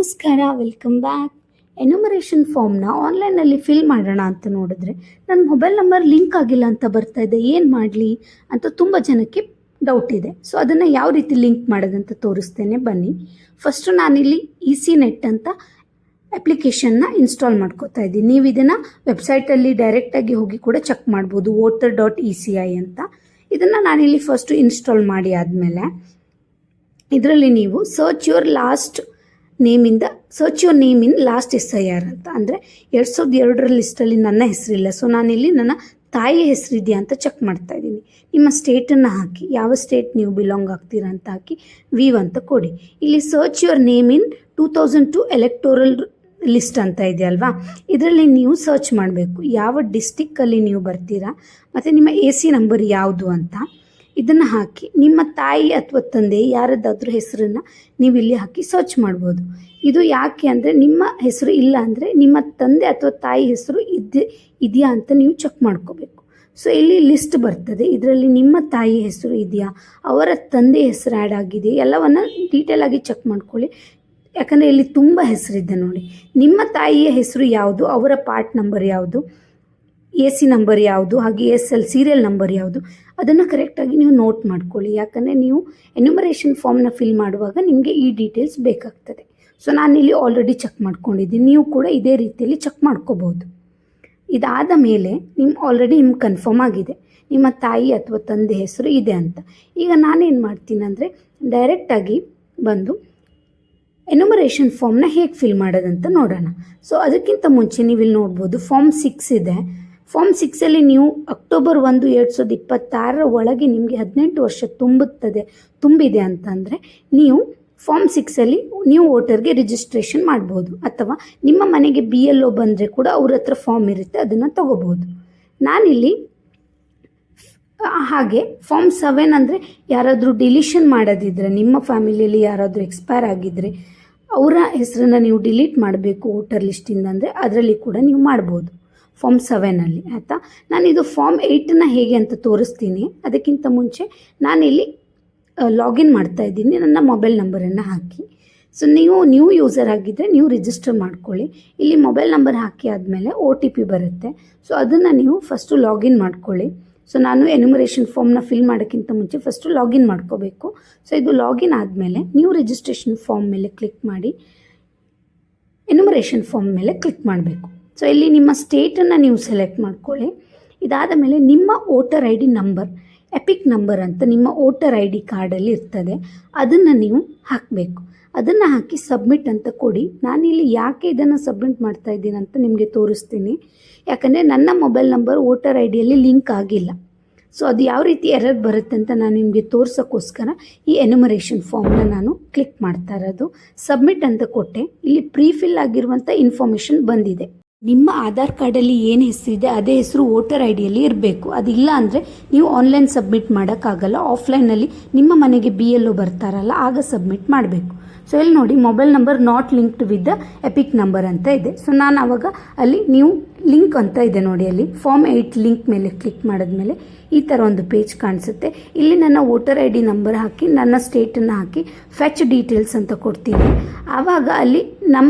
ನಮಸ್ಕಾರ, welcome back. Enumeration ಫಾರ್ಮ್ನ ಆನ್ಲೈನಲ್ಲಿ ಫಿಲ್ ಮಾಡೋಣ ಅಂತ ನೋಡಿದ್ರೆ ನನ್ನ ಮೊಬೈಲ್ ನಂಬರ್ ಲಿಂಕ್ ಆಗಿಲ್ಲ ಅಂತ ಬರ್ತಾ ಇದೆ. ಏನು ಮಾಡಲಿ ಅಂತ ತುಂಬ ಜನಕ್ಕೆ ಡೌಟ್ ಇದೆ. ಸೊ ಅದನ್ನು ಯಾವ ರೀತಿ ಲಿಂಕ್ ಮಾಡೋದಂತ ತೋರಿಸ್ತೇನೆ, ಬನ್ನಿ. ಫಸ್ಟು ನಾನಿಲ್ಲಿ EasyNet ಅಂತ ಅಪ್ಲಿಕೇಶನ್ನ ಇನ್ಸ್ಟಾಲ್ ಮಾಡ್ಕೋತಾ ಇದ್ದೀನಿ. ನೀವು ಇದನ್ನು ವೆಬ್ಸೈಟಲ್ಲಿ ಡೈರೆಕ್ಟಾಗಿ ಹೋಗಿ ಕೂಡ ಚೆಕ್ ಮಾಡ್ಬೋದು, voter.eci ಅಂತ. ಇದನ್ನು ನಾನಿಲ್ಲಿ ಫಸ್ಟು ಇನ್ಸ್ಟಾಲ್ ಮಾಡಿ ಆದಮೇಲೆ ಇದರಲ್ಲಿ ನೀವು search your name in last SIR ಅಂತ, ಅಂದರೆ 2002 ಲಿಸ್ಟಲ್ಲಿ ನನ್ನ ಹೆಸರಿಲ್ಲ. ಸೊ ನಾನಿಲ್ಲಿ ನನ್ನ ತಾಯಿ ಹೆಸರಿದೆಯಾ ಅಂತ ಚೆಕ್ ಮಾಡ್ತಾ ಇದ್ದೀನಿ. ನಿಮ್ಮ ಸ್ಟೇಟನ್ನು ಹಾಕಿ, ಯಾವ ಸ್ಟೇಟ್ ನೀವು ಬಿಲಾಂಗ್ ಆಗ್ತೀರಾ ಅಂತ ಹಾಕಿ ವೀವ್ ಅಂತ ಕೊಡಿ. ಇಲ್ಲಿ search your name in 2002 electoral list ಅಂತ ಇದೆಯಲ್ವಾ, ಇದರಲ್ಲಿ ನೀವು ಸರ್ಚ್ ಮಾಡಬೇಕು ಯಾವ ಡಿಸ್ಟಿಕ್ಕಲ್ಲಿ ನೀವು ಬರ್ತೀರಾ ಮತ್ತು ನಿಮ್ಮ AC ನಂಬರ್ ಯಾವುದು ಅಂತ. ಇದನ್ನು ಹಾಕಿ ನಿಮ್ಮ ತಾಯಿ ಅಥವಾ ತಂದೆ ಯಾರದ್ದಾದ್ರೂ ಹೆಸರನ್ನು ನೀವು ಇಲ್ಲಿ ಹಾಕಿ ಸರ್ಚ್ ಮಾಡ್ಬೋದು. ಇದು ಯಾಕೆ ಅಂದರೆ ನಿಮ್ಮ ಹೆಸರು ಇಲ್ಲ ಅಂದರೆ ನಿಮ್ಮ ತಂದೆ ಅಥವಾ ತಾಯಿ ಹೆಸರು ಇದೆಯಾ ಅಂತ ನೀವು ಚೆಕ್ ಮಾಡ್ಕೋಬೇಕು. ಸೊ ಇಲ್ಲಿ ಲಿಸ್ಟ್ ಬರ್ತದೆ, ಇದರಲ್ಲಿ ನಿಮ್ಮ ತಾಯಿ ಹೆಸರು ಇದೆಯಾ, ಅವರ ತಂದೆ ಹೆಸರು ಆ್ಯಡ್ ಆಗಿದೆ, ಎಲ್ಲವನ್ನು ಡೀಟೇಲಾಗಿ ಚೆಕ್ ಮಾಡ್ಕೊಳ್ಳಿ. ಯಾಕಂದರೆ ಇಲ್ಲಿ ತುಂಬ ಹೆಸರಿದೆ ನೋಡಿ. ನಿಮ್ಮ ತಾಯಿಯ ಹೆಸರು ಯಾವುದು, ಅವರ ಪಾರ್ಟ್ ನಂಬರ್ ಯಾವುದು, AC ನಂಬರ್ ಯಾವುದು, ಹಾಗೆ SL ಸೀರಿಯಲ್ ನಂಬರ್ ಯಾವುದು, ಅದನ್ನು ಕರೆಕ್ಟಾಗಿ ನೀವು ನೋಟ್ ಮಾಡ್ಕೊಳ್ಳಿ. ಯಾಕಂದರೆ ನೀವು ಎನ್ಯುಮರೇಷನ್ ಫಾರ್ಮ್ನ ಫಿಲ್ ಮಾಡುವಾಗ ನಿಮಗೆ ಈ ಡೀಟೇಲ್ಸ್ ಬೇಕಾಗ್ತದೆ. ಸೊ ನಾನಿಲ್ಲಿ ಆಲ್ರೆಡಿ ಚೆಕ್ ಮಾಡ್ಕೊಂಡಿದ್ದೀನಿ, ನೀವು ಕೂಡ ಇದೇ ರೀತಿಯಲ್ಲಿ ಚೆಕ್ ಮಾಡ್ಕೋಬೋದು. ಇದಾದ ಮೇಲೆ ಆಲ್ರೆಡಿ ನಿಮ್ಗೆ ಕನ್ಫರ್ಮ್ ಆಗಿದೆ ನಿಮ್ಮ ತಾಯಿ ಅಥವಾ ತಂದೆ ಹೆಸರು ಇದೆ ಅಂತ. ಈಗ ನಾನೇನು ಮಾಡ್ತೀನಿ ಅಂದರೆ ಡೈರೆಕ್ಟಾಗಿ ಬಂದು ಎನ್ಯುಮರೇಷನ್ ಫಾರ್ಮ್ನ ಹೇಗೆ ಫಿಲ್ ಮಾಡೋದಂತ ನೋಡೋಣ. ಸೊ ಅದಕ್ಕಿಂತ ಮುಂಚೆ ನೀವು ಇಲ್ಲಿ ನೋಡ್ಬೋದು ಫಾರ್ಮ್ 6 ಇದೆ. ಫಾರ್ಮ್ 6ಅಲ್ಲಿ ನೀವು ಅಕ್ಟೋಬರ್ 1, 2026 ಒಳಗೆ ನಿಮಗೆ 18 ವರ್ಷ ತುಂಬಿದೆ ಅಂತಂದರೆ ನೀವು ಫಾರ್ಮ್ 6ಅಲ್ಲಿ ನೀವು ವೋಟರ್ಗೆ ರಿಜಿಸ್ಟ್ರೇಷನ್ ಮಾಡ್ಬೋದು. ಅಥವಾ ನಿಮ್ಮ ಮನೆಗೆ BLO ಬಂದರೆ ಕೂಡ ಅವ್ರ ಹತ್ರ ಫಾರ್ಮ್ ಇರುತ್ತೆ, ಅದನ್ನು ತೊಗೋಬೋದು. ನಾನಿಲ್ಲಿ ಹಾಗೆ ಫಾರ್ಮ್ 7 ಅಂದರೆ ಯಾರಾದರೂ ಡಿಲೀಷನ್ ಮಾಡೋದಿದ್ರೆ, ನಿಮ್ಮ ಫ್ಯಾಮಿಲಿಯಲ್ಲಿ ಯಾರಾದರೂ ಎಕ್ಸ್ಪೈರ್ ಆಗಿದ್ದರೆ ಅವರ ಹೆಸರನ್ನು ನೀವು ಡಿಲೀಟ್ ಮಾಡಬೇಕು ವೋಟರ್ ಲಿಸ್ಟಿಂದ ಅಂದರೆ ಅದರಲ್ಲಿ ಕೂಡ ನೀವು ಮಾಡ್ಬೋದು ಫಾರ್ಮ್ 7ಅಲ್ಲಿ, ಆಯಿತಾ. ನಾನಿದು ಫಾರ್ಮ್ 8ನ ಹೇಗೆ ಅಂತ ತೋರಿಸ್ತೀನಿ. ಅದಕ್ಕಿಂತ ಮುಂಚೆ ನಾನಿಲ್ಲಿ ಲಾಗಿನ್ ಮಾಡ್ತಾ ಇದ್ದೀನಿ ನನ್ನ ಮೊಬೈಲ್ ನಂಬರನ್ನು ಹಾಕಿ. ಸೊ ನೀವು ನ್ಯೂ ಯೂಸರ್ ಆಗಿದ್ದರೆ ನೀವು ರಿಜಿಸ್ಟರ್ ಮಾಡ್ಕೊಳ್ಳಿ. ಇಲ್ಲಿ ಮೊಬೈಲ್ ನಂಬರ್ ಹಾಕಿ ಆದಮೇಲೆ OTP ಬರುತ್ತೆ. ಸೊ ಅದನ್ನು ನೀವು ಫಸ್ಟು ಲಾಗಿನ್ ಮಾಡ್ಕೊಳ್ಳಿ. ಸೊ ನಾನು ಎನ್ಯುಮರೇಷನ್ ಫಾರ್ಮ್ನ ಫಿಲ್ ಮಾಡೋಕ್ಕಿಂತ ಮುಂಚೆ ಫಸ್ಟು ಲಾಗಿನ್ ಮಾಡ್ಕೋಬೇಕು. ಸೊ ಇದು ಲಾಗಿನ್ ಆದಮೇಲೆ ನೀವು ರಿಜಿಸ್ಟ್ರೇಷನ್ ಫಾರ್ಮ್ ಮೇಲೆ ಕ್ಲಿಕ್ ಮಾಡಿ ಎನ್ಯುಮರೇಷನ್ ಫಾರ್ಮ್ ಮೇಲೆ ಕ್ಲಿಕ್ ಮಾಡಬೇಕು. ಸೊ ಇಲ್ಲಿ ನಿಮ್ಮ ಸ್ಟೇಟನ್ನು ನೀವು ಸೆಲೆಕ್ಟ್ ಮಾಡ್ಕೊಳ್ಳಿ. ಇದಾದ ಮೇಲೆ ನಿಮ್ಮ voter ID number, EPIC number ಅಂತ ನಿಮ್ಮ ವೋಟರ್ ID ಕಾರ್ಡಲ್ಲಿ ಇರ್ತದೆ, ಅದನ್ನು ನೀವು ಹಾಕಬೇಕು. ಅದನ್ನು ಹಾಕಿ ಸಬ್ಮಿಟ್ ಅಂತ ಕೊಡಿ. ನಾನಿಲ್ಲಿ ಯಾಕೆ ಇದನ್ನು ಸಬ್ಮಿಟ್ ಮಾಡ್ತಾ ಇದ್ದೀನಿ ಅಂತ ನಿಮಗೆ ತೋರಿಸ್ತೀನಿ. ಯಾಕಂದರೆ ನನ್ನ ಮೊಬೈಲ್ ನಂಬರ್ ವೋಟರ್ IDಯಲ್ಲಿ ಲಿಂಕ್ ಆಗಿಲ್ಲ. ಸೊ ಅದು ಯಾವ ರೀತಿ ಎರರ್ ಬರುತ್ತೆ ಅಂತ ನಾನು ನಿಮಗೆ ತೋರ್ಸೋಕ್ಕೋಸ್ಕರ ಈ ಎನ್ಯುಮರೇಷನ್ ಫಾರ್ಮ್ನ ನಾನು ಕ್ಲಿಕ್ ಮಾಡ್ತಾ ಇರೋದು. ಸಬ್ಮಿಟ್ ಅಂತ ಕೊಟ್ಟೆ. ಇಲ್ಲಿ ಪ್ರೀಫಿಲ್ ಆಗಿರುವಂಥ ಇನ್ಫಾರ್ಮೇಷನ್ ಬಂದಿದೆ. ನಿಮ್ಮ ಆಧಾರ್ ಕಾರ್ಡಲ್ಲಿ ಏನು ಹೆಸರಿದೆ ಅದೇ ಹೆಸರು ವೋಟರ್ IDಯಲ್ಲಿ ಇರಬೇಕು. ಅದಿಲ್ಲ ಅಂದರೆ ನೀವು ಆನ್ಲೈನ್ ಸಬ್ಮಿಟ್ ಮಾಡೋಕ್ಕಾಗಲ್ಲ. ಆಫ್ಲೈನಲ್ಲಿ ನಿಮ್ಮ ಮನೆಗೆ BLO ಬರ್ತಾರಲ್ಲ ಆಗ ಸಬ್ಮಿಟ್ ಮಾಡಬೇಕು. ಸೊ ಇಲ್ಲಿ ನೋಡಿ mobile number not linked with the EPIC number ಅಂತ ಇದೆ. ಸೊ ನಾನು ಆವಾಗ ಅಲ್ಲಿ ನೀವು ಲಿಂಕ್ ಅಂತ ಇದೆ ನೋಡಿ, ಅಲ್ಲಿ ಫಾರ್ಮ್ 8 ಲಿಂಕ್ ಮೇಲೆ ಕ್ಲಿಕ್ ಮಾಡಿದ್ಮೇಲೆ ಈ ಥರ ಒಂದು ಪೇಜ್ ಕಾಣಿಸುತ್ತೆ. ಇಲ್ಲಿ ನನ್ನ ವೋಟರ್ ID ನಂಬರ್ ಹಾಕಿ ನನ್ನ ಸ್ಟೇಟನ್ನು ಹಾಕಿ ಫೆಚ್ ಡೀಟೇಲ್ಸ್ ಅಂತ ಕೊಡ್ತೀನಿ. ಆವಾಗ ಅಲ್ಲಿ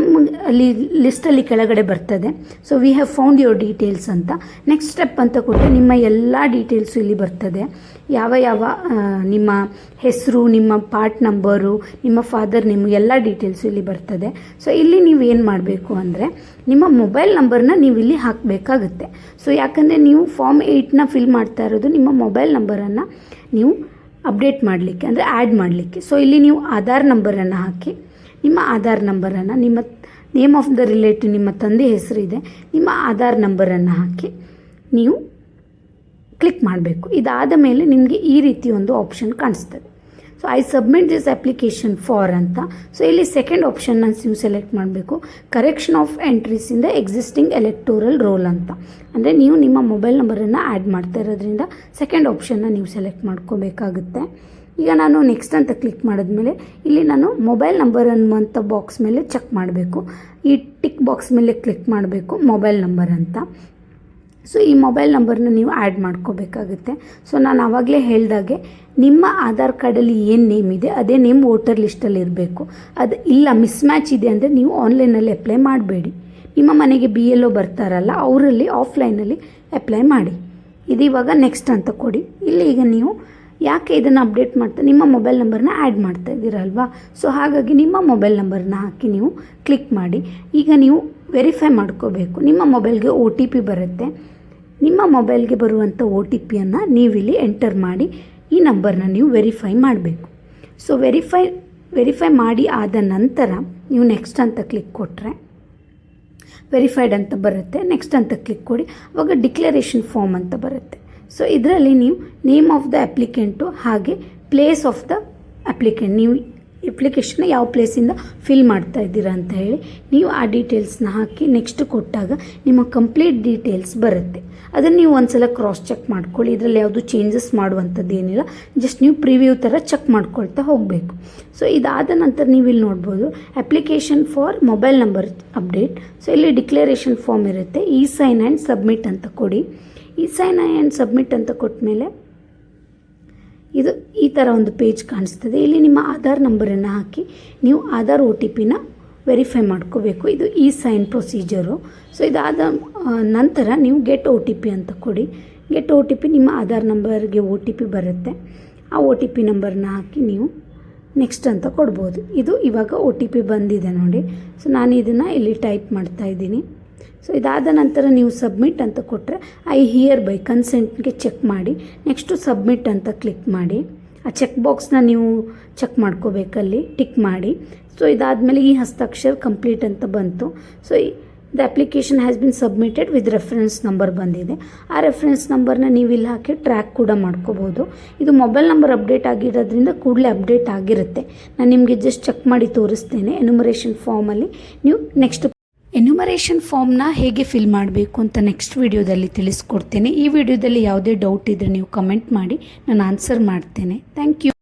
ಅಲ್ಲಿ ಲಿಸ್ಟಲ್ಲಿ ಕೆಳಗಡೆ ಬರ್ತದೆ. So we have found your details ಅಂತ. ನೆಕ್ಸ್ಟ್ ಸ್ಟೆಪ್ ಅಂತ ಕೊಟ್ಟರೆ ನಿಮ್ಮ ಎಲ್ಲ ಡೀಟೇಲ್ಸು ಇಲ್ಲಿ ಬರ್ತದೆ. ಯಾವ ನಿಮ್ಮ ಹೆಸರು, ನಿಮ್ಮ ಪಾರ್ಟ್ ನಂಬರು, ನಿಮ್ಮ ಫಾದರ್ ನೇಮು ಎಲ್ಲ ಡೀಟೇಲ್ಸು ಇಲ್ಲಿ ಬರ್ತದೆ. ಸೊ ಇಲ್ಲಿ ನೀವು ಏನು ಮಾಡಬೇಕು ಅಂದರೆ ನಿಮ್ಮ ಮೊಬೈಲ್ ನಂಬರ್ನ ನೀವು ಇಲ್ಲಿ ಹಾಕಬೇಕಾಗುತ್ತೆ. ಸೊ ಯಾಕಂದರೆ ನೀವು ಫಾರ್ಮ್ 8ನ ಫಿಲ್ ಮಾಡ್ತಾ ಇರೋದು ನಿಮ್ಮ ಮೊಬೈಲ್ ನಂಬರನ್ನು ನೀವು ಅಪ್ಡೇಟ್ ಮಾಡಲಿಕ್ಕೆ, ಅಂದರೆ ಆ್ಯಡ್ ಮಾಡಲಿಕ್ಕೆ. ಸೊ ಇಲ್ಲಿ ನೀವು ಆಧಾರ್ ನಂಬರನ್ನು ಹಾಕಿ, ನಿಮ್ಮ ಆಧಾರ್ ನಂಬರನ್ನು, ನಿಮ್ಮ ನೇಮ್ ಆಫ್ ದ ರಿಲೇಟಿವ್, ನಿಮ್ಮ ತಂದೆ ಹೆಸರಿದೆ, ನಿಮ್ಮ ಆಧಾರ್ ನಂಬರನ್ನು ಹಾಕಿ ನೀವು ಕ್ಲಿಕ್ ಮಾಡಬೇಕು. ಇದಾದ ಮೇಲೆ ನಿಮಗೆ ಈ ರೀತಿ ಒಂದು ಆಪ್ಷನ್ ಕಾಣಿಸ್ತದೆ. So I submit this application for ಅಂತ. ಸೊ ಇಲ್ಲಿ ಸೆಕೆಂಡ್ ಆಪ್ಷನ್ನ ನೀವು ಸೆಲೆಕ್ಟ್ ಮಾಡಬೇಕು, correction of entries in the existing electoral roll ಅಂತ. ಅಂದರೆ ನೀವು ನಿಮ್ಮ ಮೊಬೈಲ್ ನಂಬರನ್ನು ಆ್ಯಡ್ ಮಾಡ್ತಾ ಇರೋದ್ರಿಂದ ಸೆಕೆಂಡ್ ಆಪ್ಷನ್ನ ನೀವು ಸೆಲೆಕ್ಟ್ ಮಾಡ್ಕೋಬೇಕಾಗುತ್ತೆ. ಈಗ ನಾನು ನೆಕ್ಸ್ಟ್ ಅಂತ ಕ್ಲಿಕ್ ಮಾಡಿದ್ಮೇಲೆ ಇಲ್ಲಿ ನಾನು ಮೊಬೈಲ್ ನಂಬರ್ ಅನ್ನುವಂಥ ಬಾಕ್ಸ್ ಮೇಲೆ ಚೆಕ್ ಮಾಡಬೇಕು. ಈ ಟಿಕ್ ಬಾಕ್ಸ್ ಮೇಲೆ ಕ್ಲಿಕ್ ಮಾಡಬೇಕು ಮೊಬೈಲ್ ನಂಬರ್ ಅಂತ. ಸೊ ಈ ಮೊಬೈಲ್ ನಂಬರ್ನ ನೀವು ಆ್ಯಡ್ ಮಾಡ್ಕೋಬೇಕಾಗುತ್ತೆ. ಸೊ ನಾನು ಆವಾಗಲೇ ಹೇಳ್ದಾಗೆ ನಿಮ್ಮ ಆಧಾರ್ ಕಾರ್ಡಲ್ಲಿ ಏನು ನೇಮ್ ಇದೆ ಅದೇ ನೇಮ್ ವೋಟರ್ ಲಿಸ್ಟಲ್ಲಿ ಇರಬೇಕು. ಅದು ಇಲ್ಲ ಮಿಸ್ ಮ್ಯಾಚ್ ಇದೆ ಅಂದರೆ ನೀವು ಆನ್ಲೈನಲ್ಲಿ ಅಪ್ಲೈ ಮಾಡಬೇಡಿ. ನಿಮ್ಮ ಮನೆಗೆ BLO ಬರ್ತಾರಲ್ಲ ಅವರಲ್ಲಿ ಆಫ್ಲೈನಲ್ಲಿ ಅಪ್ಲೈ ಮಾಡಿ. ಇದು ಇವಾಗ ನೆಕ್ಸ್ಟ್ ಅಂತ ಕೊಡಿ. ಇಲ್ಲಿ ಈಗ ನೀವು ಯಾಕೆ ಇದನ್ನು ಅಪ್ಡೇಟ್ ಮಾಡ್ತಾ ನಿಮ್ಮ ಮೊಬೈಲ್ ನಂಬರ್ನ ಆ್ಯಡ್ ಮಾಡ್ತಾ ಇದ್ದೀರಲ್ವಾ, ಸೊ ಹಾಗಾಗಿ ನಿಮ್ಮ ಮೊಬೈಲ್ ನಂಬರ್ನ ಹಾಕಿ ನೀವು ಕ್ಲಿಕ್ ಮಾಡಿ. ಈಗ ನೀವು ವೆರಿಫೈ ಮಾಡ್ಕೋಬೇಕು. ನಿಮ್ಮ ಮೊಬೈಲ್ಗೆ OTP ಬರುತ್ತೆ. ನಿಮ್ಮ ಮೊಬೈಲ್ಗೆ ಬರುವಂಥ OTPಯನ್ನು ನೀವಿಲ್ಲಿ ಎಂಟರ್ ಮಾಡಿ ಈ ನಂಬರ್ನ ನೀವು ವೆರಿಫೈ ಮಾಡಬೇಕು. ಸೊ ವೆರಿಫೈ ಮಾಡಿ ಆದ ನಂತರ ನೀವು ನೆಕ್ಸ್ಟ್ ಅಂತ ಕ್ಲಿಕ್ ಕೊಟ್ಟರೆ ವೆರಿಫೈಡ್ ಅಂತ ಬರುತ್ತೆ. ನೆಕ್ಸ್ಟ್ ಅಂತ ಕ್ಲಿಕ್ ಕೊಡಿ. ಆವಾಗ ಡಿಕ್ಲರೇಷನ್ ಫಾರ್ಮ್ ಅಂತ ಬರುತ್ತೆ. ಸೊ ಇದರಲ್ಲಿ ನೀವು ನೇಮ್ ಆಫ್ ದ ಅಪ್ಲಿಕೆಂಟು ಹಾಗೆ ಪ್ಲೇಸ್ ಆಫ್ ದ ಅಪ್ಲಿಕೆಂಟ್, ನೀವು ಅಪ್ಲಿಕೇಶನ್ನ ಯಾವ ಪ್ಲೇಸಿಂದ ಫಿಲ್ ಮಾಡ್ತಾ ಇದ್ದೀರಾ ಅಂತ ಹೇಳಿ ನೀವು ಆ ಡೀಟೇಲ್ಸ್ನ ಹಾಕಿ ನೆಕ್ಸ್ಟ್ ಕೊಟ್ಟಾಗ ನಿಮ್ಮ ಕಂಪ್ಲೀಟ್ ಡೀಟೇಲ್ಸ್ ಬರುತ್ತೆ. ಅದನ್ನು ನೀವು ಒಂದು ಸಲ ಕ್ರಾಸ್ ಚೆಕ್ ಮಾಡ್ಕೊಳ್ಳಿ. ಇದರಲ್ಲಿ ಯಾವುದು ಚೇಂಜಸ್ ಮಾಡುವಂಥದ್ದು ಏನಿಲ್ಲ, ಜಸ್ಟ್ ನೀವು ಪ್ರಿವ್ಯೂ ಥರ ಚೆಕ್ ಮಾಡ್ಕೊಳ್ತಾ ಹೋಗಬೇಕು. ಸೊ ಇದಾದ ನಂತರ ನೀವು ಇಲ್ಲಿ ನೋಡ್ಬೋದು application for mobile number update. So ಇಲ್ಲಿ ಡಿಕ್ಲರೇಷನ್ ಫಾರ್ಮ್ ಇರುತ್ತೆ. ಸೈನ್ ಆ್ಯಂಡ್ ಸಬ್ಮಿಟ್ ಅಂತ ಕೊಡಿ. ಸೈನ್ ಆ್ಯಂಡ್ ಸಬ್ಮಿಟ್ ಅಂತ ಕೊಟ್ಟ ಮೇಲೆ ಇದು ಈ ಥರ ಒಂದು ಪೇಜ್ ಕಾಣಿಸ್ತದೆ. ಇಲ್ಲಿ ನಿಮ್ಮ ಆಧಾರ್ ನಂಬರನ್ನು ಹಾಕಿ ನೀವು ಆಧಾರ್ OTPನ ವೆರಿಫೈ ಮಾಡ್ಕೋಬೇಕು. ಇದು ಸೈನ್ ಪ್ರೊಸೀಜರು. ಸೊ ಇದಾದ ನಂತರ ನೀವು ಗೆಟ್ OTP ಅಂತ ಕೊಡಿ. ಗೆಟ್ OTP ನಿಮ್ಮ ಆಧಾರ್ ನಂಬರ್ಗೆ OTP ಬರುತ್ತೆ. ಆ OTP ನಂಬರ್ನ ಹಾಕಿ ನೀವು ನೆಕ್ಸ್ಟ್ ಅಂತ ಕೊಡ್ಬೋದು. ಇದು ಇವಾಗ OTP ಬಂದಿದೆ ನೋಡಿ. ಸೊ ನಾನು ಇದನ್ನು ಇಲ್ಲಿ ಟೈಪ್ ಮಾಡ್ತಾ ಇದ್ದೀನಿ. ಸೊ ಇದಾದ ನಂತರ ನೀವು ಸಬ್ಮಿಟ್ ಅಂತ ಕೊಟ್ಟರೆ ಐ ಹಿಯರ್ ಬೈ ಕನ್ಸೆಂಟ್ಗೆ ಚೆಕ್ ಮಾಡಿ ನೆಕ್ಸ್ಟು ಸಬ್ಮಿಟ್ ಅಂತ ಕ್ಲಿಕ್ ಮಾಡಿ. ಆ ಚೆಕ್ ಬಾಕ್ಸ್ನ ನೀವು ಚೆಕ್ ಮಾಡ್ಕೋಬೇಕಲ್ಲಿ ಟಿಕ್ ಮಾಡಿ. ಸೊ ಇದಾದಮೇಲೆ ಈ ಹಸ್ತಾಕ್ಷರ ಕಂಪ್ಲೀಟ್ ಅಂತ ಬಂತು. So the application has been submitted with reference number ಬಂದಿದೆ. ಆ ರೆಫರೆನ್ಸ್ ನಂಬರ್ನ ನೀವು ಇಲ್ಲಿ ಹಾಕಿ ಟ್ರ್ಯಾಕ್ ಕೂಡ ಮಾಡ್ಕೋಬೋದು. ಇದು ಮೊಬೈಲ್ ನಂಬರ್ ಅಪ್ಡೇಟ್ ಆಗಿರೋದ್ರಿಂದ ಕೂಡಲೇ ಅಪ್ಡೇಟ್ ಆಗಿರುತ್ತೆ. ನಾನು ನಿಮಗೆ ಜಸ್ಟ್ ಚೆಕ್ ಮಾಡಿ ತೋರಿಸ್ತೇನೆ. ಎನ್ಯುಮರೇಷನ್ ಫಾರ್ಮಲ್ಲಿ ನೀವು ನೆಕ್ಸ್ಟ್ ಎನ್ಯುಮರೇಷನ್ ಫಾರ್ಮ್ನ ಹೇಗೆ ಫಿಲ್ ಮಾಡಬೇಕು ಅಂತ ನೆಕ್ಸ್ಟ್ ವಿಡಿಯೋದಲ್ಲಿ ತಿಳಿಸ್ಕೊಡ್ತೇನೆ. ಈ ವಿಡಿಯೋದಲ್ಲಿ ಯಾವುದೇ ಡೌಟ್ ಇದ್ದರೆ ನೀವು ಕಮೆಂಟ್ ಮಾಡಿ, ನಾನು ಆನ್ಸರ್ ಮಾಡ್ತೇನೆ. Thank you.